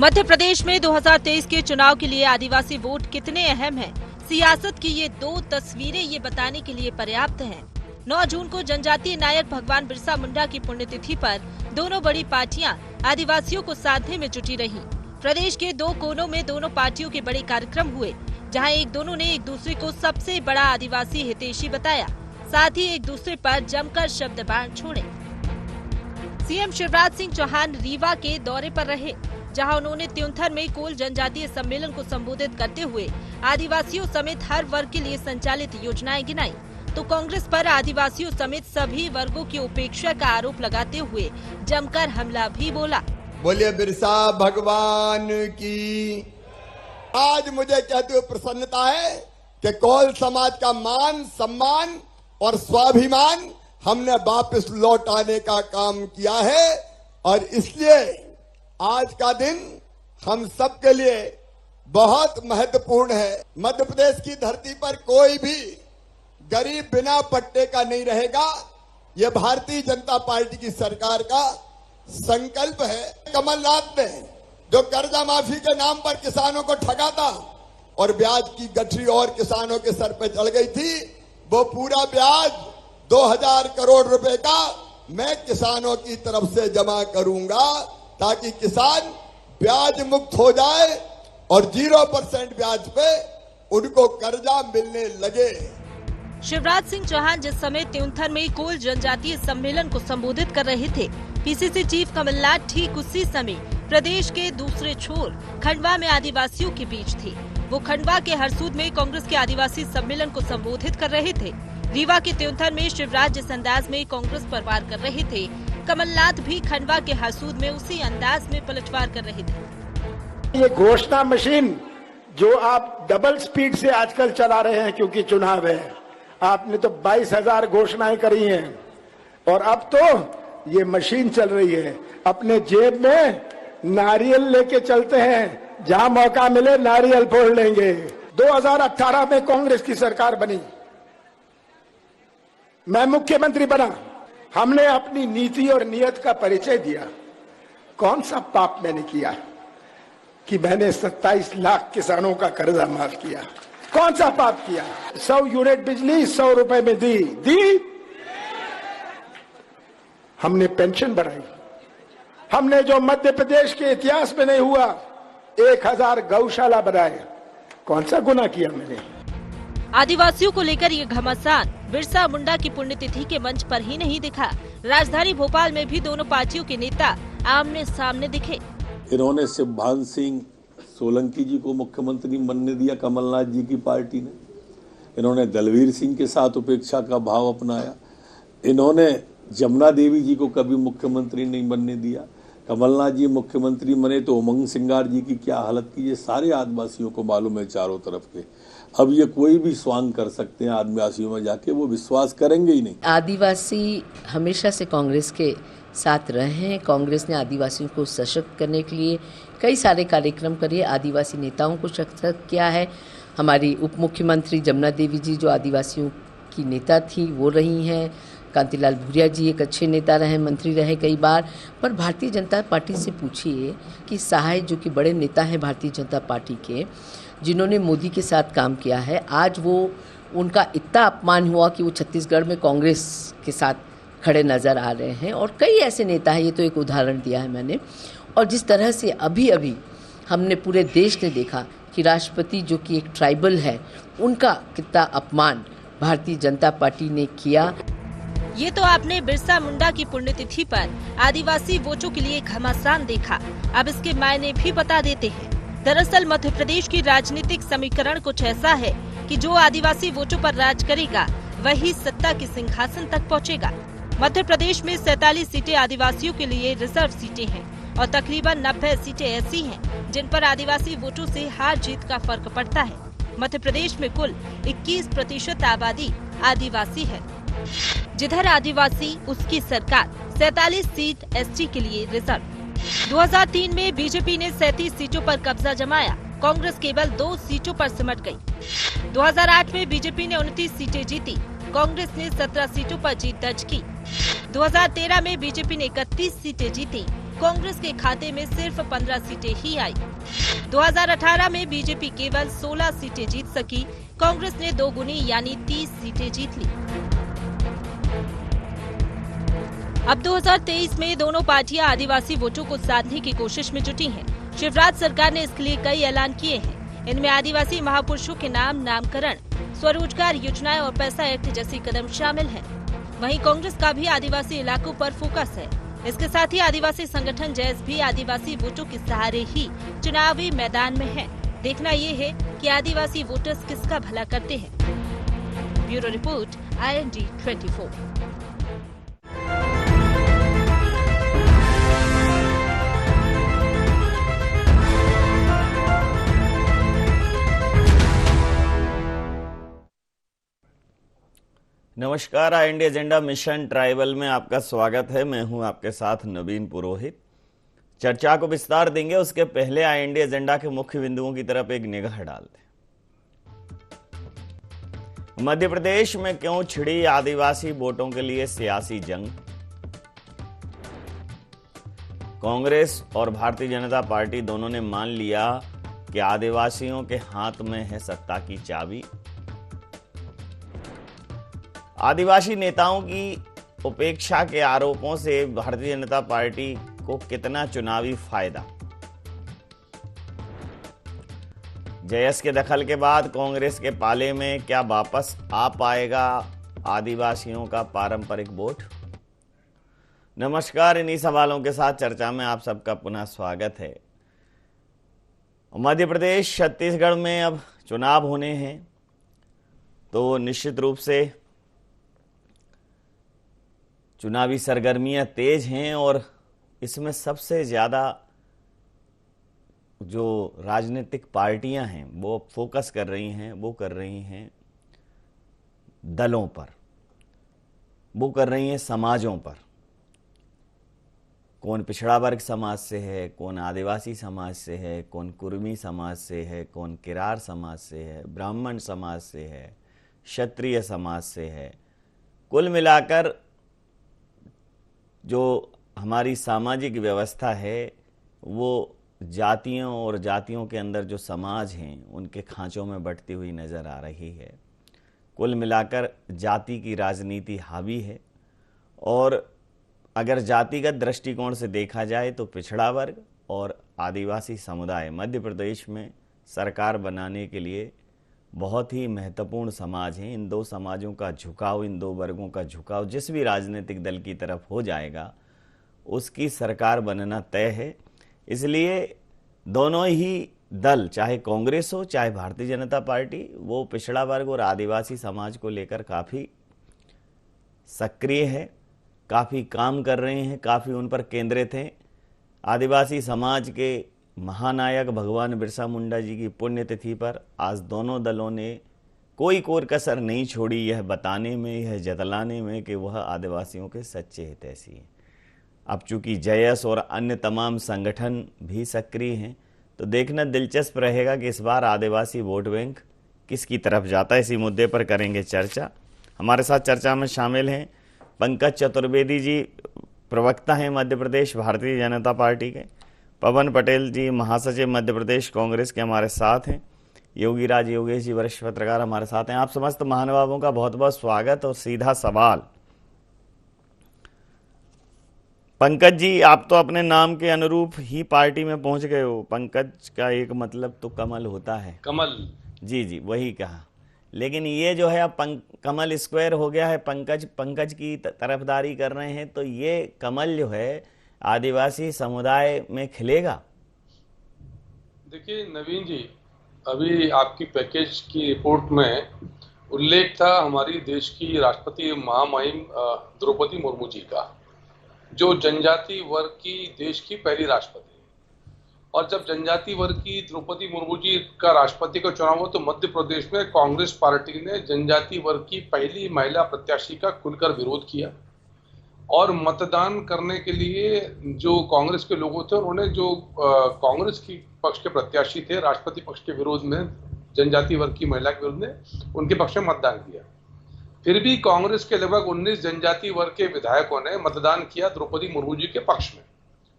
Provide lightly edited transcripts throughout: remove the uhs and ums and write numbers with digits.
मध्य प्रदेश में 2023 के चुनाव के लिए आदिवासी वोट कितने अहम हैं? सियासत की ये दो तस्वीरें ये बताने के लिए पर्याप्त हैं। 9 जून को जनजातीय नायक भगवान बिरसा मुंडा की पुण्यतिथि पर दोनों बड़ी पार्टियां आदिवासियों को साधने में जुटी रहीं। प्रदेश के 2 कोनों में दोनों पार्टियों के बड़े कार्यक्रम हुए, जहां दोनों ने एक दूसरे को सबसे बड़ा आदिवासी हितैषी बताया, साथ ही एक दूसरे पर जमकर शब्द बाण छोड़े। सीएम शिवराज सिंह चौहान रीवा के दौरे पर रहे, जहां उन्होंने त्योंथर में कोल जनजातीय सम्मेलन को संबोधित करते हुए आदिवासियों समेत हर वर्ग के लिए संचालित योजनाएं गिनाई, तो कांग्रेस पर आदिवासियों समेत सभी वर्गों की उपेक्षा का आरोप लगाते हुए जमकर हमला भी बोला। बोलिए बिरसा भगवान की। आज मुझे कहते हुए प्रसन्नता है कि कोल समाज का मान, सम्मान और स्वाभिमान हमने वापस लौटाने का काम किया है, और इसलिए आज का दिन हम सबके लिए बहुत महत्वपूर्ण है। मध्य प्रदेश की धरती पर कोई भी गरीब बिना पट्टे का नहीं रहेगा। यह भारतीय जनता पार्टी की सरकार का संकल्प है। कमलनाथ ने जो कर्जा माफी के नाम पर किसानों को ठगा था और ब्याज की गठरी और किसानों के सर पे चढ़ गई थी, वो पूरा ब्याज 2000 करोड़ रुपए का मैं किसानों की तरफ से जमा करूंगा, ताकि किसान ब्याज मुक्त हो जाए और 0% ब्याज पे उनको कर्जा मिलने लगे। शिवराज सिंह चौहान जिस समय त्योंथर में कोल जनजातीय सम्मेलन को संबोधित कर रहे थे, पीसीसी चीफ कमलनाथ ठीक उसी समय प्रदेश के दूसरे छोर खंडवा में आदिवासियों के बीच थे। वो खंडवा के हरसूद में कांग्रेस के आदिवासी सम्मेलन को संबोधित कर रहे थे। रीवा के त्योंथर में शिवराज जिस अंदाज में कांग्रेस पर वार कर रहे थे, कमलनाथ भी खंडवा के हरसूद में उसी अंदाज में पलटवार कर रहे थे। ये घोषणा मशीन जो आप डबल स्पीड से आजकल चला रहे हैं, क्योंकि चुनाव है, आपने तो 22,000 घोषणाएं करी हैं, और अब तो ये मशीन चल रही है। अपने जेब में नारियल लेके चलते हैं, जहां मौका मिले नारियल फोड़ लेंगे। 2018 में कांग्रेस की सरकार बनी, मैं मुख्यमंत्री बना, हमने अपनी नीति और नियत का परिचय दिया। कौन सा पाप मैंने किया कि मैंने 27 लाख किसानों का कर्जा माफ किया? कौन सा पाप किया? 100 यूनिट बिजली 100 रुपए में दी। हमने पेंशन बढ़ाई। हमने जो मध्य प्रदेश के इतिहास में नहीं हुआ, 1000 गौशाला बनाए। कौन सा गुनाह किया मैंने? आदिवासियों को लेकर ये घमासान बिरसा मुंडा की पुण्यतिथि के मंच पर ही नहीं दिखा, राजधानी भोपाल में भी दोनों पार्टियों के नेता आमने सामने दिखे। इन्होंने शिवभान सिंह सोलंकी जी को मुख्यमंत्री बनने दिया, कमलनाथ जी की पार्टी ने। इन्होंने दलवीर सिंह के साथ उपेक्षा का भाव अपनाया। इन्होंने जमुना देवी जी को कभी मुख्यमंत्री नहीं बनने दिया। कमलनाथ जी मुख्यमंत्री बने तो उमंग सिंगार जी की क्या हालत की, ये सारे आदिवासियों को मालूम है चारों तरफ के। अब ये कोई भी स्वांग कर सकते हैं आदिवासियों में जाके, वो विश्वास करेंगे ही नहीं। आदिवासी हमेशा से कांग्रेस के साथ रहे हैं। कांग्रेस ने आदिवासियों को सशक्त करने के लिए कई सारे कार्यक्रम करे, आदिवासी नेताओं को सशक्त किया है। हमारी उप मुख्यमंत्री जमुना देवी जी जो आदिवासियों की नेता थी वो रही हैं। कांतिलाल भूरिया जी एक अच्छे नेता रहे, मंत्री रहे कई बार। पर भारतीय जनता पार्टी से पूछिए कि सहाय जो कि बड़े नेता हैं भारतीय जनता पार्टी के, जिन्होंने मोदी के साथ काम किया है, आज वो उनका इतना अपमान हुआ कि वो छत्तीसगढ़ में कांग्रेस के साथ खड़े नज़र आ रहे हैं। और कई ऐसे नेता हैं, ये तो एक उदाहरण दिया है मैंने। और जिस तरह से अभी अभी हमने पूरे देश ने देखा कि राष्ट्रपति जो कि एक ट्राइबल है, उनका कितना अपमान भारतीय जनता पार्टी ने किया। ये तो आपने बिरसा मुंडा की पुण्यतिथि पर आदिवासी वोटों के लिए घमासान देखा। अब इसके मायने भी बता देते हैं। दरअसल मध्य प्रदेश की राजनीतिक समीकरण कुछ ऐसा है कि जो आदिवासी वोटों पर राज करेगा वही सत्ता के सिंहासन तक पहुंचेगा। मध्य प्रदेश में 47 सीटें आदिवासियों के लिए रिजर्व सीटें हैं और तकरीबन 90 सीटें ऐसी हैं जिन पर आदिवासी वोटों से हार जीत का फर्क पड़ता है। मध्य प्रदेश में कुल 21% आबादी आदिवासी है। जिधर आदिवासी उसकी सरकार 47 सीट एसटी के लिए रिजर्व। 2003 में बीजेपी ने 37 सीटों पर कब्जा जमाया, कांग्रेस केवल 2 सीटों पर सिमट गई। 2008 में बीजेपी ने 29 सीटें जीती, कांग्रेस ने 17 सीटों पर जीत दर्ज की। 2013 में बीजेपी ने 31 सीटें जीती, कांग्रेस के खाते में सिर्फ 15 सीटें ही आई। 2018 में बीजेपी केवल 16 सीटें जीत सकी, कांग्रेस ने दोगुनी यानी 30 सीटें जीत ली। अब 2023 में दोनों पार्टियां आदिवासी वोटों को साधने की कोशिश में जुटी हैं। शिवराज सरकार ने इसके लिए कई ऐलान किए हैं। इनमें आदिवासी महापुरुषों के नामकरण, स्वरोजगार योजनाएं और पैसा एक्ट जैसे कदम शामिल हैं। वहीं कांग्रेस का भी आदिवासी इलाकों पर फोकस है। इसके साथ ही आदिवासी संगठन जैस भी आदिवासी वोटों के सहारे ही चुनावी मैदान में है। देखना ये है कि आदिवासी वोटर्स किसका भला करते हैं। Bureau report, IND 24। नमस्कार, IND एजेंडा मिशन ट्राइबल में आपका स्वागत है। मैं हूं आपके साथ नवीन पुरोहित। चर्चा को विस्तार देंगे, उसके पहले IND एजेंडा के मुख्य बिंदुओं की तरफ एक निगाह डालते हैं। मध्य प्रदेश में क्यों छिड़ी आदिवासी वोटों के लिए सियासी जंग? कांग्रेस और भारतीय जनता पार्टी दोनों ने मान लिया कि आदिवासियों के हाथ में है सत्ता की चाबी। आदिवासी नेताओं की उपेक्षा के आरोपों से भारतीय जनता पार्टी को कितना चुनावी फायदा? जयस के दखल के बाद कांग्रेस के पाले में क्या वापस आ पाएगा आदिवासियों का पारंपरिक वोट? नमस्कार, इन्हीं सवालों के साथ चर्चा में आप सबका पुनः स्वागत है। मध्य प्रदेश, छत्तीसगढ़ में अब चुनाव होने हैं, तो निश्चित रूप से चुनावी सरगर्मियां तेज हैं और इसमें सबसे ज़्यादा जो राजनीतिक पार्टियां हैं वो फोकस कर रही हैं दलों पर, वो कर रही हैं समाजों पर। कौन पिछड़ा वर्ग समाज से है, कौन आदिवासी समाज से है, कौन कुर्मी समाज से है, कौन किरार समाज से है, ब्राह्मण समाज से है, क्षत्रिय समाज से है। कुल मिलाकर जो हमारी सामाजिक व्यवस्था है वो जातियों और जातियों के अंदर जो समाज हैं उनके खांचों में बंटती हुई नज़र आ रही है। कुल मिलाकर जाति की राजनीति हावी है और अगर जातिगत दृष्टिकोण से देखा जाए तो पिछड़ा वर्ग और आदिवासी समुदाय मध्य प्रदेश में सरकार बनाने के लिए बहुत ही महत्वपूर्ण समाज हैं। इन दो समाजों का झुकाव, इन दो वर्गों का झुकाव जिस भी राजनीतिक दल की तरफ हो जाएगा उसकी सरकार बनना तय है। इसलिए दोनों ही दल, चाहे कांग्रेस हो चाहे भारतीय जनता पार्टी, वो पिछड़ा वर्ग और आदिवासी समाज को लेकर काफ़ी सक्रिय है, काफ़ी काम कर रहे हैं, काफ़ी उन पर केंद्रित हैं। आदिवासी समाज के महानायक भगवान बिरसा मुंडा जी की पुण्यतिथि पर आज दोनों दलों ने कोई कोर कसर नहीं छोड़ी यह बताने में, यह जतलाने में कि वह आदिवासियों के सच्चे हितैषी हैं। अब चूंकि जयस और अन्य तमाम संगठन भी सक्रिय हैं, तो देखना दिलचस्प रहेगा कि इस बार आदिवासी वोट बैंक किसकी तरफ जाता है। इसी मुद्दे पर करेंगे चर्चा। हमारे साथ चर्चा में शामिल हैं पंकज चतुर्वेदी जी, प्रवक्ता हैं मध्य प्रदेश भारतीय जनता पार्टी के। पवन पटेल जी, महासचिव मध्य प्रदेश कांग्रेस के हमारे साथ हैं। योगीराज योगेश जी, वरिष्ठ पत्रकार हमारे साथ हैं। आप समस्त महानुभावों का बहुत बहुत स्वागत। और सीधा सवाल, पंकज जी, आप तो अपने नाम के अनुरूप ही पार्टी में पहुंच गए हो। पंकज का एक मतलब तो कमल होता है, कमल। जी वही कहा, लेकिन ये जो है अब कमल स्क्वायर हो गया है। पंकज की तरफदारी कर रहे हैं, तो ये कमल जो है आदिवासी समुदाय में खिलेगा? देखिए नवीन जी, अभी आपकी पैकेज की रिपोर्ट में उल्लेख था हमारी देश की राष्ट्रपति महामहिम द्रौपदी मुर्मू जी का, जो जनजाति वर्ग की देश की पहली राष्ट्रपति है। और जब जनजाति वर्ग की द्रौपदी मुर्मू जी का राष्ट्रपति का चुनाव हो तो मध्य प्रदेश में कांग्रेस पार्टी ने जनजाति वर्ग की पहली महिला प्रत्याशी का खुलकर विरोध किया और मतदान करने के लिए जो कांग्रेस के लोगों थे उन्होंने जो कांग्रेस की पक्ष के प्रत्याशी थे राष्ट्रपति पक्ष के विरोध में, जनजाति वर्ग की महिला के विरोध में, उनके पक्ष में मतदान किया। फिर भी कांग्रेस के लगभग 19 जनजाति वर्ग के विधायकों ने मतदान किया द्रौपदी मुर्मू जी के पक्ष में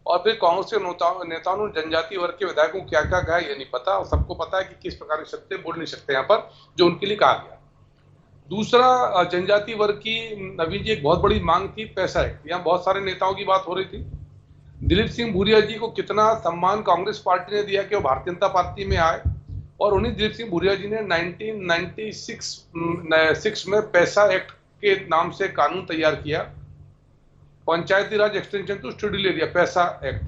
और फिर कांग्रेस के नेताओं ने जनजातीय वर्ग के विधायकों को क्या क्या कहा ये नहीं पता, और सबको पता है कि किस प्रकार के शब्द बोल नहीं सकते यहाँ पर जो उनके लिए कहा गया। दूसरा, जनजातीय वर्ग की नवीन जी एक बहुत बड़ी मांग थी पैसा एक्ट। यहाँ बहुत सारे नेताओं की बात हो रही थी। दिलीप सिंह भूरिया जी को कितना सम्मान कांग्रेस पार्टी ने दिया कि वो भारतीय जनता पार्टी में आए, और उन्हीं दिलीप सिंह भूरिया जी ने 1996 में पैसा एक्ट के नाम से कानून तैयार किया, पंचायती राज एक्सटेंशन टू शेड्यूल एरिया पैसा एक्ट,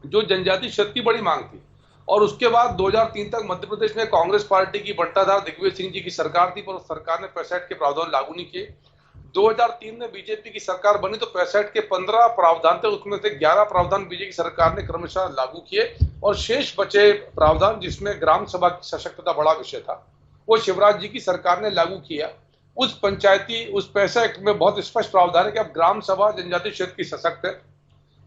जो जनजातीय क्षेत्र की बड़ी मांग थी। और उसके बाद 2003 तक मध्य प्रदेश में कांग्रेस पार्टी की बंटाधार दिग्विजय सिंह जी की सरकार थी, पर उस सरकार ने पैसा एक्ट के प्रावधान लागू नहीं किए। 2003 में बीजेपी की सरकार बनी तो पैसा एक्ट के 15 प्रावधान थे, उसमें से 11 प्रावधान बीजेपी सरकार ने क्रमशः लागू किए, और शेष बचे प्रावधान जिसमें ग्राम सभा की सशक्तता बड़ा विषय था, वो शिवराज जी की सरकार ने लागू किया। उस पैसा एक्ट में बहुत स्पष्ट प्रावधान है कि अब ग्राम सभा जनजातीय क्षेत्र की सशक्त है।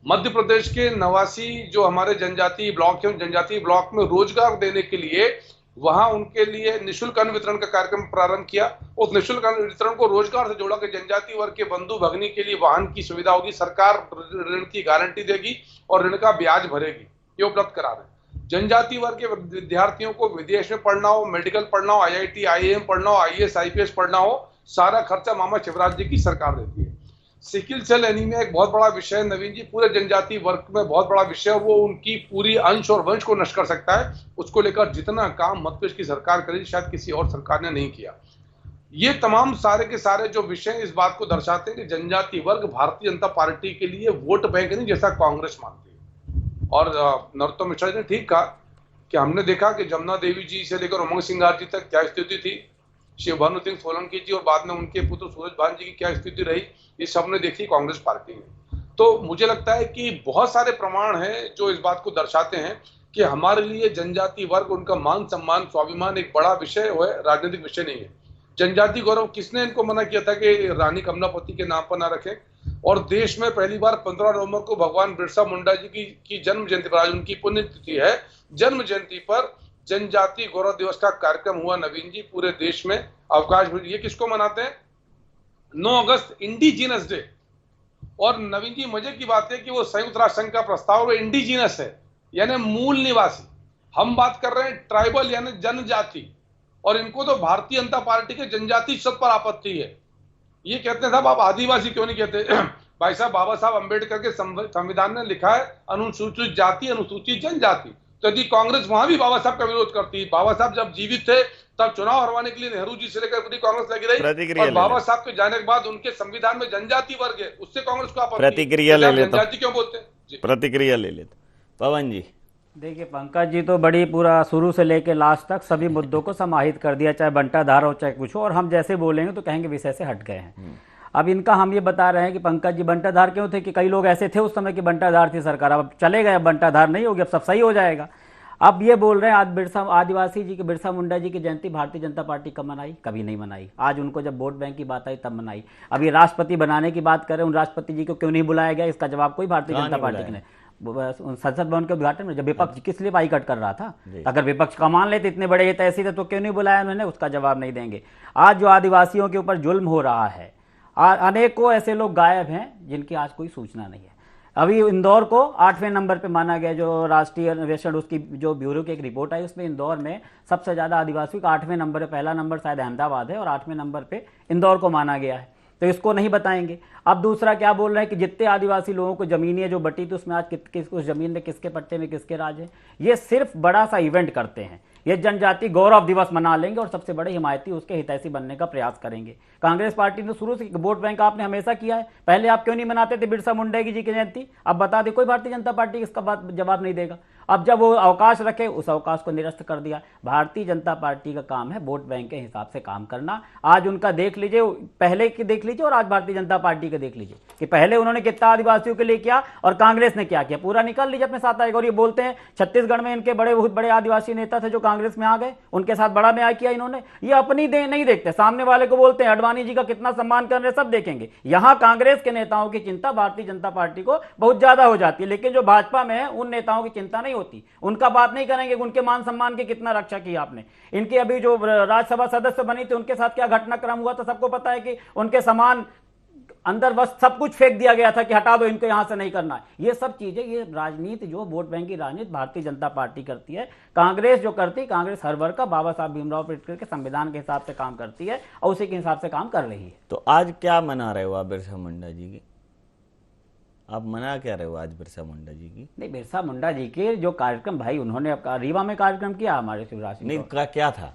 मध्य प्रदेश के 89 जो हमारे जनजातीय ब्लॉक है, जनजातीय ब्लॉक में रोजगार देने के लिए वहां उनके लिए निःशुल्क अन्न वितरण का कार्यक्रम प्रारंभ किया। उस निःशुल्क अन्न वितरण को रोजगार से जोड़ा कि जनजातीय वर्ग के बंधु भगिनी के लिए वाहन की सुविधा होगी, सरकार ऋण की गारंटी देगी और ऋण का ब्याज भरेगी, ये उपलब्ध करा रहे हैं। जनजातीय वर्ग के विद्यार्थियों को विदेश में पढ़ना हो, मेडिकल पढ़ना हो, IIT IIM पढ़ना हो, IAS IPS पढ़ना हो, सारा खर्चा मामा शिवराज जी की सरकार देती है। सिकिल सेल एनीमिया एक बहुत बड़ा विषय है नवीन जी, पूरे जनजातीय वर्ग में बहुत बड़ा विषय है, वो उनकी पूरी अंश और वंश को नष्ट कर सकता है। उसको लेकर जितना काम मध्य प्रदेश की सरकार करी शायद किसी और सरकार ने नहीं किया। ये तमाम सारे के सारे जो विषय इस बात को दर्शाते हैं कि जनजातीय वर्ग भारतीय जनता पार्टी के लिए वोट बैंक नहीं जैसा कांग्रेस मानती है। और नरोत्तम मिश्रा जी ने ठीक कहा कि हमने देखा कि जमुना देवी जी से लेकर उमंग सिंगार जी तक क्या स्थिति थी, शिव भानु सिंह सोलंकी जी और बाद में उनके पुत्र सूरज भान जी की क्या स्थिति रही, ये सबने देखी कांग्रेस पार्टी में। तो मुझे लगता है कि बहुत सारे प्रमाण हैं जो इस बात को दर्शाते हैं कि हमारे लिए जनजातीय वर्ग, उनका मान सम्मान स्वाभिमान एक बड़ा विषय है, राजनीतिक विषय नहीं है। जनजातीय गौरव किसने इनको मना किया था कि रानी कमलापति के नाम पर ना रखें? और देश में पहली बार 15 नवंबर को भगवान बिरसा मुंडा जी की जन्म जयंती पर, आज उनकी पुण्यतिथि है, जन्म जयंती पर जनजातीय गौरव दिवस का कार्यक्रम हुआ नवीन जी, पूरे देश में अवकाश। ये किसको मनाते हैं? 9 अगस्त इंडिजिनस डे। और नवीन जी मजे की बात है कि वो संयुक्त राष्ट्र संघ का प्रस्ताव इंडिजिनस है, यानी मूल निवासी। हम बात कर रहे हैं ट्राइबल यानी जनजाति, और इनको तो भारतीय जनता पार्टी के जनजातीय शब्द पर आपत्ति है। ये कहते हैं साहब आप आदिवासी क्यों नहीं कहते? भाई साहब, बाबा साहब अम्बेडकर के संविधान ने लिखा है अनुसूचित जाति अनुसूचित जनजाति। तो यदि कांग्रेस वहां भी बाबा साहब का विरोध करती है, बाबा साहब जब जीवित थे तब चुनाव हरवाने के लिए नेहरू जी से लेकर पूरी कांग्रेस लगी रही, और बाबा साहब के जाने के बाद उनके संविधान में जनजाति वर्ग है, उससे कांग्रेस को आपत्ति। प्रतिक्रिया ले लेता, जनजाति क्यों बोलते हैं? प्रतिक्रिया ले लेते पवन जी। देखिए पंकज जी तो बड़ी पूरा शुरू से लेकर लास्ट तक सभी मुद्दों को समाहित कर दिया, चाहे बंटाधार हो चाहे कुछ हो, और हम जैसे बोलेंगे तो कहेंगे विषय से हट गए हैं। अब इनका हम ये बता रहे हैं कि पंकज जी बंटाधार क्यों थे, कि कई लोग ऐसे थे उस समय की बंटाधार थी सरकार, अब चले गए, अब बंटाधार नहीं होगी, अब सब सही हो जाएगा। अब ये बोल रहे हैं आज आदिवासी जी के बिरसा मुंडा जी की जयंती भारतीय जनता पार्टी कब मनाई? कभी नहीं मनाई। आज उनको जब वोट बैंक की बात आई तब मनाई। अब ये राष्ट्रपति बनाने की बात कर रहे हैं, उन राष्ट्रपति जी को क्यों नहीं बुलाया गया? इसका जवाब कोई भारतीय जनता पार्टी ने संसद भवन के उद्घाटन में जब विपक्ष किस लिए बाइकआउट कर रहा था, अगर विपक्ष का मान लेते इतने बड़े ऐसे थे तो क्यों नहीं बुलाया उन्होंने? उसका जवाब नहीं देंगे। आज जो आदिवासियों के ऊपर जुल्म हो रहा है, अनेकों ऐसे लोग गायब हैं जिनकी आज कोई सूचना नहीं है। अभी इंदौर को 8वें नंबर पे माना गया, जो राष्ट्रीय अन्वेषण उसकी जो ब्यूरो की एक रिपोर्ट आई उसमें इंदौर में सबसे ज्यादा आदिवासियों का 8वें नंबर है। पहला नंबर शायद अहमदाबाद है और 8वें नंबर पे इंदौर को माना गया है, तो इसको नहीं बताएंगे। अब दूसरा क्या बोल रहे हैं कि जितने आदिवासी लोगों को जमीनें जो बटी थी उसमें आज उस जमीन में किसके पट्टे में किसके राज है। ये सिर्फ बड़ा सा इवेंट करते हैं, ये जनजाति गौरव दिवस मना लेंगे और सबसे बड़े हिमायती उसके हितैषी बनने का प्रयास करेंगे। कांग्रेस पार्टी ने शुरू से वोट बैंक आपने हमेशा किया है, पहले आप क्यों नहीं मनाते थे बिरसा मुंडा जी की जयंती? अब बता दे, कोई भारतीय जनता पार्टी इसका बात जवाब नहीं देगा। अब जब वो अवकाश रखे उस अवकाश को निरस्त कर दिया। भारतीय जनता पार्टी का काम है वोट बैंक के हिसाब से काम करना। आज उनका देख लीजिए, पहले की देख लीजिए और आज भारतीय जनता पार्टी का देख लीजिए कि पहले उन्होंने कितना आदिवासियों के लिए किया और कांग्रेस ने क्या किया, पूरा निकाल लीजिए अपने साथ आएगा। और ये बोलते हैं छत्तीसगढ़ में इनके बहुत बड़े आदिवासी नेता थे जो कांग्रेस में आ गए, उनके साथ बड़ा न्याय किया इन्होंने। ये अपनी नहीं देखते, सामने वाले को बोलते हैं अडवाणी जी का कितना सम्मान कर रहे सब देखेंगे। यहां कांग्रेस के नेताओं की चिंता भारतीय जनता पार्टी को बहुत ज्यादा हो जाती है, लेकिन जो भाजपा में है उन नेताओं की चिंता नहीं होती, उनका बात नहीं करेंगे उनके मान सम्मान की कितना रक्षा की आपने। इनकी अभी जो राज्यसभा सदस्य बनी थी उनके साथ क्या घटनाक्रम हुआ था सबको पता है कि उनके समान अंदर बस सब कुछ फेंक दिया गया था कि हटा दो इनको, यहां से नहीं करना है। ये सब चीजें, ये राजनीति जो वोट बैंक की राजनीति भारतीय जनता पार्टी करती है, कांग्रेस जो करती है, कांग्रेस हर वर्ग का बाबा साहब भीमराव अम्बेडकर के संविधान के हिसाब से काम करती है और उसी के हिसाब से काम कर रही है। तो आज क्या मना रहे हो आप बिरसा मुंडा जी की? आप मना क्या रहे हो आज बिरसा मुंडा जी की? नहीं, बिरसा मुंडा जी के जो कार्यक्रम भाई उन्होंने रीवा में कार्यक्रम किया हमारे शिवराज सिंह, नहीं क्या था,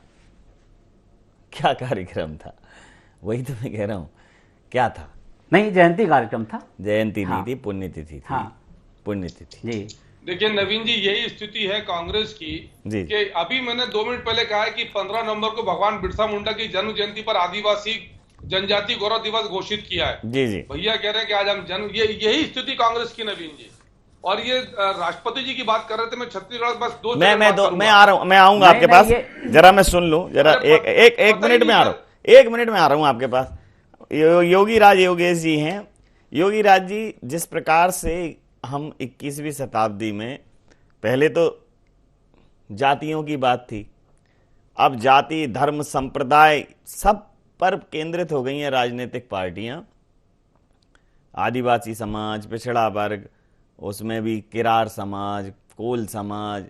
क्या कार्यक्रम था, वही तो मैं कह रहा हूँ, क्या था? नहीं, जयंती कार्यक्रम था। जयंती नहीं थी, पुण्यतिथि थी। हाँ, पुण्यतिथि जी। देखिए नवीन जी, यही स्थिति है कांग्रेस की जी। कि अभी मैंने 2 मिनट पहले कहा है कि 15 नवंबर को भगवान बिरसा मुंडा की जन्म जयंती पर आदिवासी जनजाति गौरव दिवस घोषित किया है। जी जी। भैया कह रहे हैं कि आज हम यही स्थिति कांग्रेस की नवीन जी। और ये राष्ट्रपति जी की बात कर रहे थे, मैं छत्तीसगढ़ बस मैं आ रहा हूँ, मैं आऊंगा आपके पास, जरा मैं सुन लूं जरा, एक मिनट में आ रहा हूँ, 1 मिनट में आ रहा हूँ आपके पास। योगी राज योगेश जी हैं। योगी राज जी, जिस प्रकार से हम 21वीं शताब्दी में, पहले तो जातियों की बात थी, अब जाति धर्म संप्रदाय सब पर केंद्रित हो गई हैं राजनीतिक पार्टियां। आदिवासी समाज, पिछड़ा वर्ग, उसमें भी किरार समाज, कोल समाज,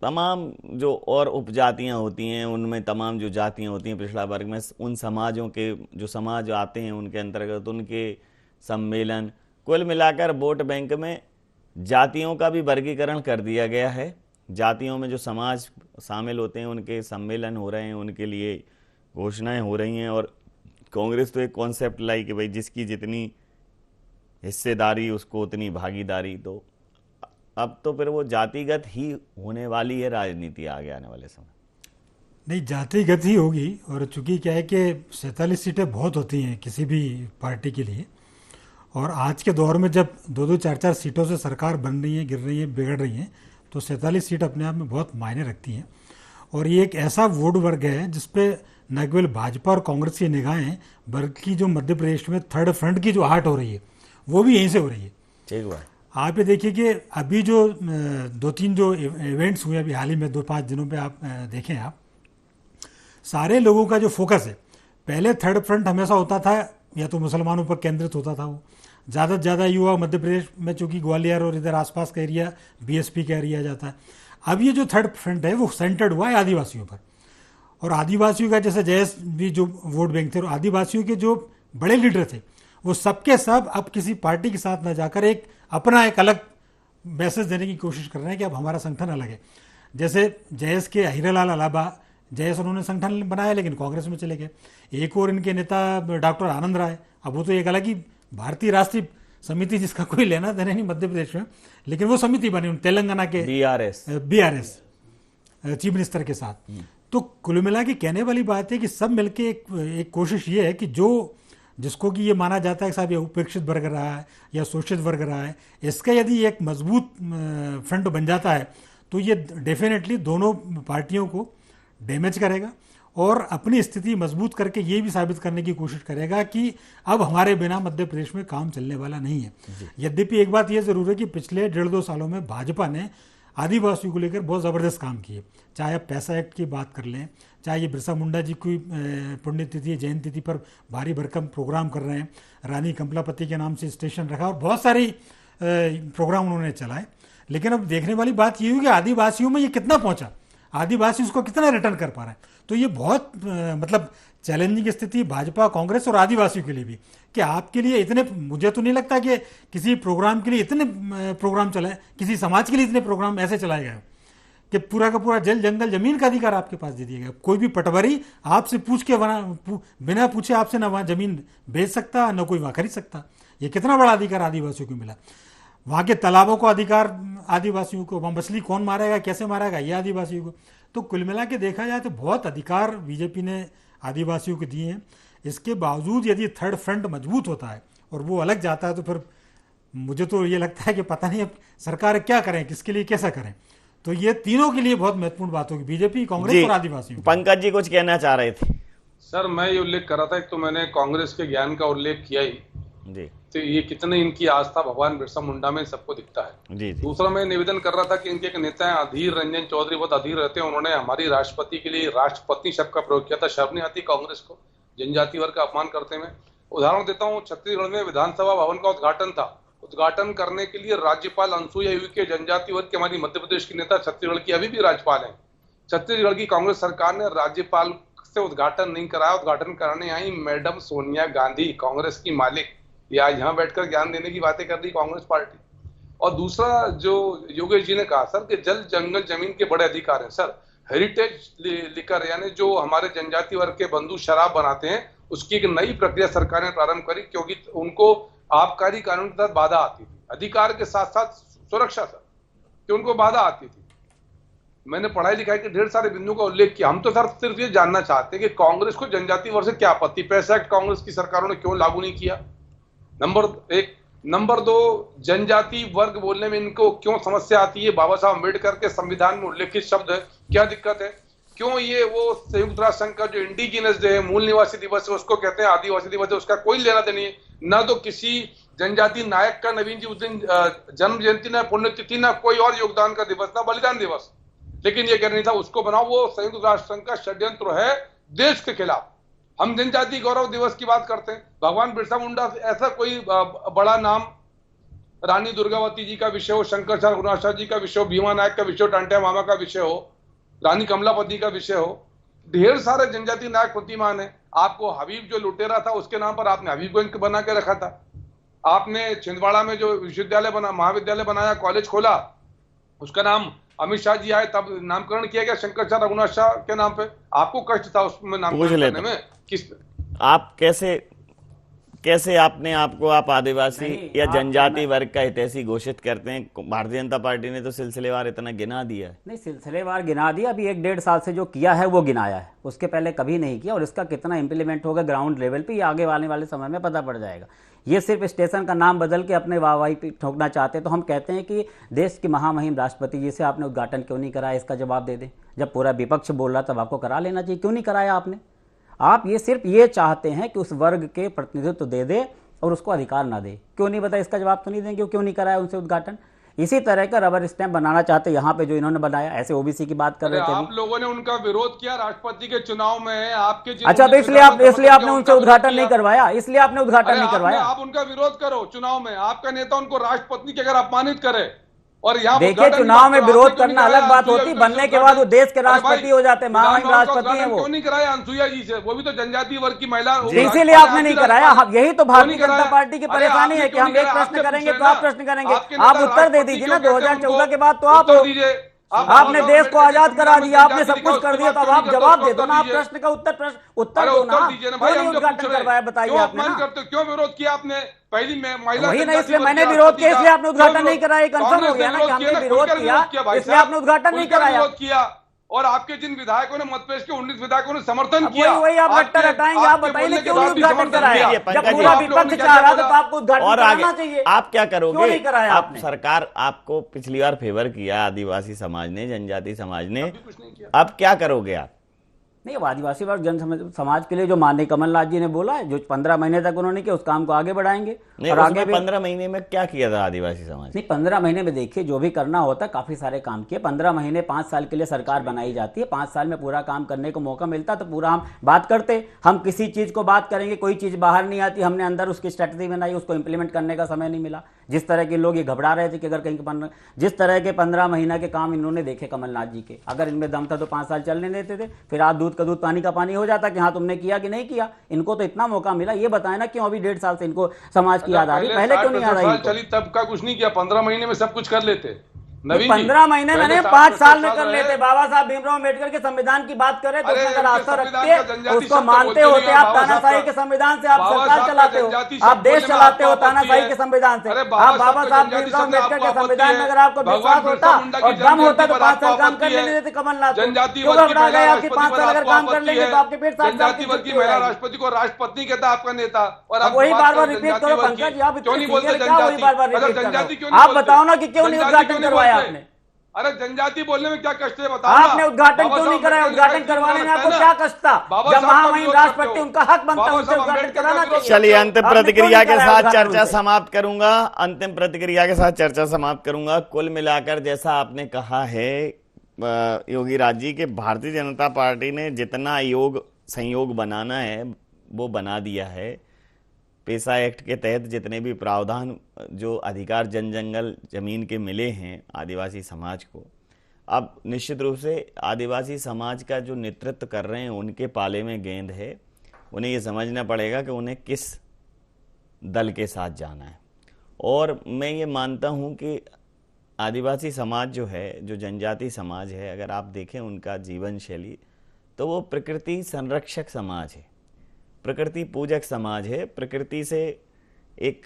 तमाम जो और उपजातियां होती हैं उनमें तमाम जो जातियां होती हैं पिछड़ा वर्ग में, उन समाजों के जो समाज आते हैं उनके अंतर्गत उनके सम्मेलन, कुल मिलाकर वोट बैंक में जातियों का भी वर्गीकरण कर दिया गया है। जातियों में जो समाज शामिल होते हैं उनके सम्मेलन हो रहे हैं, उनके लिए घोषणाएं हो रही हैं। और कांग्रेस तो एक कॉन्सेप्ट लाई कि भाई जिसकी जितनी हिस्सेदारी उसको उतनी भागीदारी। तो अब तो फिर वो जातिगत ही होने वाली है राजनीति आगे आने वाले समय। नहीं, जातिगत ही होगी। और चूंकि क्या है कि 47 सीटें बहुत होती हैं किसी भी पार्टी के लिए, और आज के दौर में जब 2-2, 4-4 सीटों से सरकार बन रही है, गिर रही है, बिगड़ रही हैं, तो 47 सीट अपने आप में बहुत मायने रखती हैं। और ये एक ऐसा वोट वर्ग है जिसपे न केवल भाजपा और कांग्रेस की निगाहें, बल्कि जो मध्य प्रदेश में थर्ड फ्रंट की जो आहट हो रही है वो भी यहीं से हो रही है। ठीक हुआ। आप ये देखिए कि अभी जो 2-3 जो इवेंट्स हुए अभी हाल ही में 2-5 दिनों पे आप देखें, आप सारे लोगों का जो फोकस है, पहले थर्ड फ्रंट हमेशा होता था या तो मुसलमानों पर केंद्रित होता था, वो ज़्यादा से ज़्यादा युवा मध्य प्रदेश में, चूँकि ग्वालियर और इधर आसपास का एरिया बीएसपी का एरिया जाता है। अब ये जो थर्ड फ्रंट है वो सेंटर्ड हुआ है आदिवासियों पर। और आदिवासियों का जैसे जयस भी जो वोट बैंक थे, और आदिवासियों के जो बड़े लीडर थे वो सबके सब अब किसी पार्टी के साथ न जाकर एक अपना एक अलग मैसेज देने की कोशिश कर रहे हैं कि अब हमारा संगठन अलग है। जैसे जयस के हीरालाल अलावा, जयस उन्होंने संगठन बनाया लेकिन कांग्रेस में चले गए। एक और इनके नेता डॉक्टर आनंद राय, अब वो तो एक अलग ही भारतीय राष्ट्रीय समिति जिसका कोई लेना देना नहीं मध्य प्रदेश में, लेकिन वो समिति बनी तेलंगाना के बीआरएस चीफ मिनिस्टर के साथ। तो कुल मिला के कहने वाली बात है कि सब मिलके एक कोशिश ये है कि जो जिसको कि ये माना जाता है कि साहब ये उपेक्षित वर्ग रहा है या शोषित वर्ग रहा है, इसका यदि एक मजबूत फ्रंट बन जाता है तो ये डेफिनेटली दोनों पार्टियों को डैमेज करेगा और अपनी स्थिति मजबूत करके ये भी साबित करने की कोशिश करेगा कि अब हमारे बिना मध्य प्रदेश में काम चलने वाला नहीं है। यद्यपि एक बात यह जरूर है कि पिछले 1.5-2 सालों में भाजपा ने आदिवासियों को लेकर बहुत ज़बरदस्त काम किए। चाहे आप पैसा एक्ट की बात कर लें, चाहे ये बिरसा मुंडा जी की पुण्यतिथि जयंती तिथि पर भारी भरकम प्रोग्राम कर रहे हैं, रानी कमलापति के नाम से स्टेशन रखा और बहुत सारी प्रोग्राम उन्होंने चलाए। लेकिन अब देखने वाली बात ये हुई कि आदिवासियों में ये कितना पहुंचा, आदिवासी उसको कितना रिटर्न कर पा रहे हैं। तो ये बहुत मतलब चैलेंजिंग स्थिति भाजपा, कांग्रेस और आदिवासियों के लिए भी, कि आपके लिए इतने, मुझे तो नहीं लगता कि किसी प्रोग्राम के लिए इतने प्रोग्राम चलाए, किसी समाज के लिए इतने प्रोग्राम ऐसे चलाए गए कि पूरा का पूरा जल जंगल जमीन का अधिकार आपके पास दे दिया गया। कोई भी पटवारी आपसे पूछ के बिना पूछे आपसे ना वहाँ जमीन बेच सकता, ना कोई वहाँ खरीद सकता। ये कितना बड़ा अधिकार आदिवासियों को मिला। वहाँ के तालाबों को अधिकार आदिवासियों को, वहाँ मछली कौन मारेगा, कैसे मारेगा, ये आदिवासियों को। तो कुल मिला के देखा जाए तो बहुत अधिकार बीजेपी ने आदिवासियों को दिए हैं। इसके बावजूद यदि थर्ड फ्रंट मजबूत होता है और वो अलग जाता है तो फिर मुझे तो ये लगता है कि पता नहीं अब सरकार क्या करें, किसके लिए कैसा करें। तो ये तीनों के लिए बहुत महत्वपूर्ण बात होगी, बीजेपी, कांग्रेस और आदिवासियों। पंकज जी कुछ कहना चाह रहे थे। सर मैं ये उल्लेख कर रहा था, एक तो मैंने कांग्रेस के ज्ञान का उल्लेख किया ही जी, तो ये कितने इनकी आस्था भगवान बिरसा मुंडा में सबको दिखता है। जी। दूसरा मैं निवेदन कर रहा था कि इनके एक नेता हैं अधीर रंजन चौधरी, बहुत अधीर रहते हैं। उन्होंने हमारी राष्ट्रपति के लिए राष्ट्रपति शब्द का प्रयोग किया था। शर्म नहीं आती कांग्रेस को जनजाति वर्ग का अपमान करते हुए। उदाहरण देता हूं, छत्तीसगढ़ में विधानसभा भवन का उद्घाटन था। उद्घाटन करने के लिए राज्यपाल अनुसुईया उइके, जनजाति वर्ग की हमारी मध्य प्रदेश की नेता, छत्तीसगढ़ की अभी भी राज्यपाल हैं। छत्तीसगढ़ की कांग्रेस सरकार ने राज्यपाल से उद्घाटन नहीं कराया। उद्घाटन कराने आई मैडम सोनिया गांधी, कांग्रेस की मालिक, ये आज यहाँ बैठकर ज्ञान देने की बातें कर रही कांग्रेस पार्टी। और दूसरा जो योगेश जी ने कहा सर कि जल जंगल जमीन के बड़े अधिकार हैं। सर, हेरिटेज लिकर यानी जो हमारे जनजाति वर्ग के बंधु शराब बनाते हैं, उसकी एक नई प्रक्रिया सरकार ने प्रारंभ करी, क्योंकि उनको आबकारी कानून के तहत बाधा आती थी, अधिकार के साथ साथ सुरक्षा सर, कि उनको बाधा आती थी। मैंने पढ़ाई लिखाई के ढेर सारे बिंदुओं का उल्लेख किया। हम तो सर सिर्फ ये जानना चाहते हैं कि कांग्रेस को जनजाति वर्ग से क्या आपत्ति, पैसा एक्ट कांग्रेस की सरकारों ने क्यों लागू नहीं किया, नंबर एक। नंबर दो, जनजाति वर्ग बोलने में इनको क्यों समस्या आती है? बाबा साहब अम्बेडकर के संविधान में उल्लेखित शब्द है, क्या दिक्कत है? क्यों ये वो संयुक्त राष्ट्र संघ का जो इंडिजिनस डे है, मूल निवासी दिवस है, उसको कहते हैं आदिवासी दिवस है, उसका कोई लेना देना नहीं है। ना तो किसी जनजाति नायक का नवीन जी उस दिन जन्म जयंती, ना पुण्यतिथि, ना कोई और योगदान का दिवस, ना बलिदान दिवस, लेकिन ये कह नहीं था उसको बनाओ। वो संयुक्त राष्ट्र संघ का षड्यंत्र है देश के खिलाफ। हम जनजाति गौरव दिवस की बात करते हैं, भगवान बिरसा मुंडा ऐसा कोई बड़ा नाम, रानी दुर्गावती जी का विषय हो, शंकरचार्य रघुनाथ जी का विषय हो, भीमा नायक का विषय हो, टांटिया मामा का विषय हो, रानी कमलापति का विषय हो, ढेर सारे जनजाति नायक प्रतिमान है। आपको हबीब जो लुटेरा था उसके नाम पर आपने हबीबगंज बना के रखा था। आपने छिंदवाड़ा में जो विश्वविद्यालय बना, महाविद्यालय बनाया, कॉलेज खोला, उसका नाम अमित शाह जी आए तब नामकरण किया गया शंकरचार्य रघुनाथ शाह के नाम पे। आपको कष्ट था उसमें नामकरण करने में? किस आप कैसे अपने आपको आप आदिवासी या जनजाति वर्ग का हितैषी घोषित करते हैं? भारतीय जनता पार्टी ने तो सिलसिलेवार इतना गिना दिया है। नहीं, सिलसिलेवार गिना दिया, अभी 1-1.5 साल से जो किया है वो गिनाया है, उसके पहले कभी नहीं किया। और इसका कितना इंप्लीमेंट होगा ग्राउंड लेवल पे, ये आगे आने वाले समय में पता पड़ जाएगा। ये सिर्फ स्टेशन का नाम बदल के अपने वाहवाही पे ठोकना चाहते हैं। तो हम कहते हैं कि देश के महामहिम राष्ट्रपति जी से आपने उद्घाटन क्यों नहीं कराया, इसका जवाब दे दें। जब पूरा विपक्ष बोल रहा तब आपको करा लेना चाहिए, क्यों नहीं कराया आपने? आप ये सिर्फ ये चाहते हैं कि उस वर्ग के प्रतिनिधित्व दे दे और उसको अधिकार ना दे, क्यों नहीं बता? इसका जवाब तो नहीं देंगे क्यों नहीं कराया उनसे उद्घाटन। इसी तरह का रबर स्टैंप बनाना चाहते यहाँ पे जो इन्होंने बनाया, ऐसे ओबीसी की बात कर रहे थे। आप लोगों ने उनका विरोध किया राष्ट्रपति के चुनाव में, आपके अच्छा, तो इसलिए आपने उनसे उद्घाटन नहीं करवाया, इसलिए आपने उद्घाटन नहीं करवाया। आप उनका विरोध करो चुनाव में, आपका नेता उनको राष्ट्रपति के अगर अपमानित करे और यहाँ देखिए, चुनाव में विरोध करना अलग बात होती, बनने के बाद वो देश के राष्ट्रपति हो जाते हैं, महामहिम राष्ट्रपति हैं वो। क्यों नहीं कराया अनुसुईया जी से? वो भी तो जनजाति वर्ग की महिला। इसीलिए आपने नहीं कराया। यही तो भारतीय जनता पार्टी की परेशानी है कि हम एक प्रश्न करेंगे तो आप प्रश्न करेंगे, आप उत्तर दे दीजिए ना। 2014 के बाद तो आपने देश को आजाद करा दिया, आपने सब कुछ कर दिया, तो अब आप जवाब दे दो ना। आप प्रश्न का उत्तर दो ना। क्यों उद्घाटन करवाया बताइए आपने? क्यों विरोध किया आपने? पहली महिला वही नहीं, इसलिए मैंने विरोध किया, इसलिए आपने उद्घाटन नहीं कराया। कंफर्म हो गया ना कि हमने विरोध किया, इसलिए आपने उद्घाटन नहीं कराया। और आपके जिन विधायकों ने मतपेश के 19 विधायकों ने समर्थन किया। वही आप रट्टा रटाएंगे, आप बताइए क्यों नहीं उद्घाटन कराया? जब पूरा विपक्ष चाह रहा था तो आपको उद्घाटन कराना चाहिए। आप क्या करोगे? क्यों नहीं कराया आपने? सरकार आपको पिछली बार फेवर किया आदिवासी समाज ने, जनजाति समाज ने, अब क्या करोगे आप? नहीं, आदिवासी वर्ग जन समाज के लिए जो माननीय कमलनाथ जी ने बोला है, जो 15 महीने तक उन्होंने किया, उस काम को आगे बढ़ाएंगे। और आगे 15 महीने में क्या किया था आदिवासी समाज? नहीं, 15 महीने में देखिए जो भी करना होता है, काफी सारे काम किए। 15 महीने 5 साल के लिए सरकार बनाई जाती है, 5 साल में पूरा काम करने को मौका मिलता तो पूरा हम बात करते। हम किसी चीज को बात करेंगे, कोई चीज बाहर नहीं आती, हमने अंदर उसकी स्ट्रेटजी बनाई, उसको इंप्लीमेंट करने का समय नहीं मिला। जिस तरह के लोग ये घबरा रहे थे कि अगर कहीं जिस तरह के 15 महीना के काम इन्होंने देखे कमलनाथ जी के, अगर इनमें दम था तो 5 साल चलने देते थे, फिर आज दूध का दूध पानी का पानी हो जाता कि हाँ तुमने किया कि नहीं किया। इनको तो इतना मौका मिला, ये बताए ना क्यों अभी 1.5 साल से इनको समाज की याद आ रही, पहले क्यों नहीं आ रही? चली तब का कुछ नहीं किया, 15 महीने में सब कुछ कर लेते। 15 महीने मैंने 5 साल में कर लेते। बाबा साहब भीमराव अम्बेडकर के संविधान की बात करें तो उसमें अगर आस्था रखते, उसको मानते होते, आप तानाशाही के संविधान से आप सरकार चलाते हो, आप देश चलाते हो तानाशाही के संविधान से। आप बाबा साहब भीमराव अम्बेडकर के संविधान में अगर आपको विश्वास होता और दम होता तो 5 साल काम कर लेने देते कमलनाथ। क्यों घबरा गए आपकी 5 साल अगर काम कर लेंगे तो आपके पेट 7 साल की छुट्टी हो जाएगी। राष्ट्रपति को राष्ट्रपति कहता आपका नेता, और वही बार बार रिपीट करो पंकज जी, आप इतने सीरियस क्या वही बार बार रिपीट कर? आप बताओ ना कि क्यों नहीं उद्घाटन करवाया आपने? अरे जनजाति बोलने में क्या कष्ट है बताओ। आपने उद्घाटन क्यों नहीं कराया? उद्घाटन करवाने में आपको क्या कष्ट था? जब महामहिम राष्ट्रपति, उनका हक बनता है उनसे उद्घाटन कराना चाहिए। चलिए, अंतिम प्रतिक्रिया के साथ चर्चा समाप्त करूंगा। अंतिम प्रतिक्रिया के साथ चर्चा समाप्त करूंगा। कुल मिलाकर जैसा आपने कहा है योगी राज जी के, भारतीय जनता पार्टी ने जितना संयोग बनाना है वो बना दिया है। पेशा एक्ट के तहत जितने भी प्रावधान जो अधिकार जन जंगल जमीन के मिले हैं आदिवासी समाज को, अब निश्चित रूप से आदिवासी समाज का जो नेतृत्व कर रहे हैं उनके पाले में गेंद है। उन्हें ये समझना पड़ेगा कि उन्हें किस दल के साथ जाना है। और मैं ये मानता हूँ कि आदिवासी समाज जो है, जो जनजाति समाज है, अगर आप देखें उनका जीवन शैली, तो वो प्रकृति संरक्षक समाज है, प्रकृति पूजक समाज है। प्रकृति से एक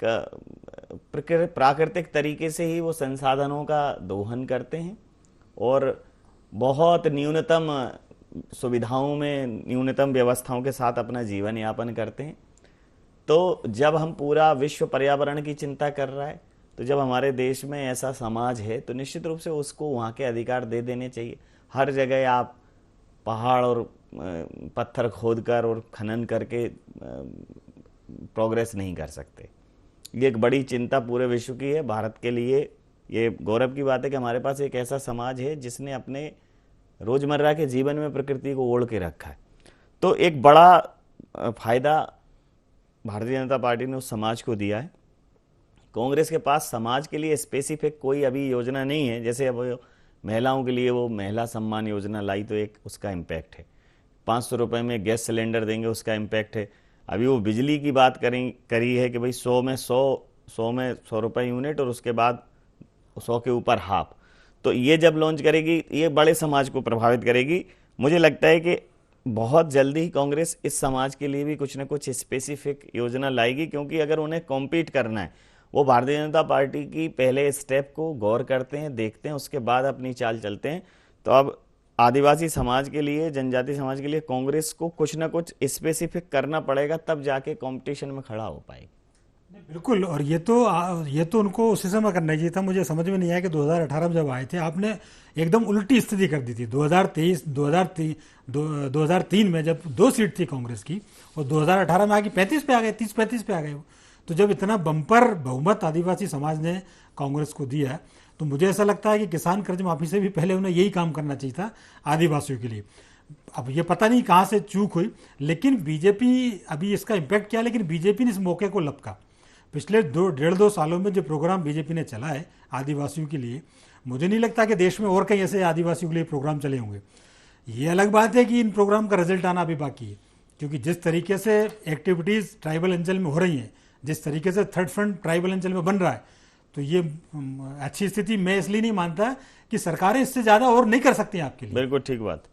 प्राकृतिक तरीके से ही वो संसाधनों का दोहन करते हैं और बहुत न्यूनतम सुविधाओं में, न्यूनतम व्यवस्थाओं के साथ अपना जीवन यापन करते हैं। तो जब हम पूरा विश्व पर्यावरण की चिंता कर रहा है, तो जब हमारे देश में ऐसा समाज है तो निश्चित रूप से उसको वहाँ के अधिकार दे देने चाहिए। हर जगह आप पहाड़ और पत्थर खोदकर और खनन करके प्रोग्रेस नहीं कर सकते। ये एक बड़ी चिंता पूरे विश्व की है। भारत के लिए ये गौरव की बात है कि हमारे पास एक ऐसा समाज है जिसने अपने रोजमर्रा के जीवन में प्रकृति को ओढ़ के रखा है। तो एक बड़ा फायदा भारतीय जनता पार्टी ने उस समाज को दिया है। कांग्रेस के पास समाज के लिए स्पेसिफिक कोई अभी योजना नहीं है। जैसे अब महिलाओं के लिए वो महिला सम्मान योजना लाई, तो एक उसका इम्पैक्ट है। 500 रुपये में गैस सिलेंडर देंगे, उसका इम्पैक्ट है। अभी वो बिजली की बात करी है कि भाई 100 में 100 रुपये यूनिट और उसके बाद 100 के ऊपर हाफ। तो ये जब लॉन्च करेगी, ये बड़े समाज को प्रभावित करेगी। मुझे लगता है कि बहुत जल्दी ही कांग्रेस इस समाज के लिए भी कुछ न कुछ स्पेसिफिक योजना लाएगी, क्योंकि अगर उन्हें कॉम्पीट करना है, वो भारतीय जनता पार्टी की पहले स्टेप को गौर करते हैं, देखते हैं, उसके बाद अपनी चाल चलते हैं। तो अब आदिवासी समाज के लिए, जनजाति समाज के लिए कांग्रेस को कुछ ना कुछ स्पेसिफिक करना पड़ेगा, तब जाके कंपटीशन में खड़ा हो पाएगी। बिल्कुल। और ये तो उनको उसी समय करना चाहिए था। मुझे समझ में नहीं आया कि 2018 में जब आए थे आपने एकदम उल्टी स्थिति कर दी थी। 2003 में जब 2 सीट थी कांग्रेस की, और 2018 में आके 35 पे आ गए, 30-35 पे आ गए। तो जब इतना बम्पर बहुमत आदिवासी समाज ने कांग्रेस को दिया, तो मुझे ऐसा लगता है कि किसान कर्ज माफी से भी पहले उन्हें यही काम करना चाहिए था आदिवासियों के लिए। अब ये पता नहीं कहाँ से चूक हुई, लेकिन बीजेपी, अभी इसका इम्पैक्ट क्या, लेकिन बीजेपी ने इस मौके को लपका। पिछले 1.5-2 सालों में जो प्रोग्राम बीजेपी ने चला है आदिवासियों के लिए, मुझे नहीं लगता कि देश में और कहीं ऐसे आदिवासियों के लिए प्रोग्राम चले होंगे। ये अलग बात है कि इन प्रोग्राम का रिजल्ट आना अभी बाकी है, क्योंकि जिस तरीके से एक्टिविटीज़ ट्राइबल अंचल में हो रही हैं, जिस तरीके से थर्ड फ्रंट ट्राइबल अंचल में बन रहा है, तो ये अच्छी स्थिति मैं इसलिए नहीं मानता कि सरकारें इससे ज़्यादा और नहीं कर सकती आपके लिए। बिल्कुल ठीक बात।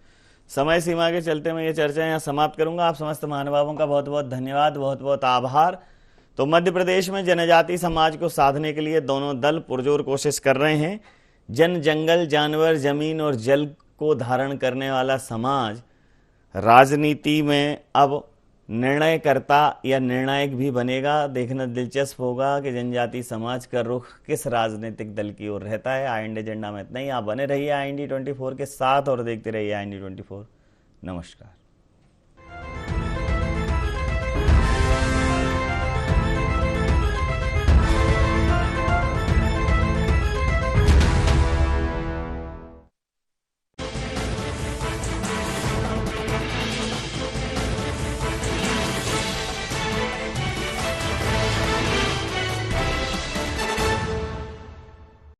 समय सीमा के चलते मैं ये चर्चा यहाँ समाप्त करूंगा। आप समस्त महानुभावों का बहुत बहुत धन्यवाद, बहुत बहुत आभार। तो मध्य प्रदेश में जनजाति समाज को साधने के लिए दोनों दल पुरजोर कोशिश कर रहे हैं। जन, जंगल, जानवर, जमीन और जल को धारण करने वाला समाज राजनीति में अब निर्णयकर्ता या निर्णायक भी बनेगा। देखना दिलचस्प होगा कि जनजाति समाज का रुख किस राजनीतिक दल की ओर रहता है। IND एजेंडा में इतना ही। आप बने रहिए IND 24 के साथ और देखते रहिए IND 24। नमस्कार।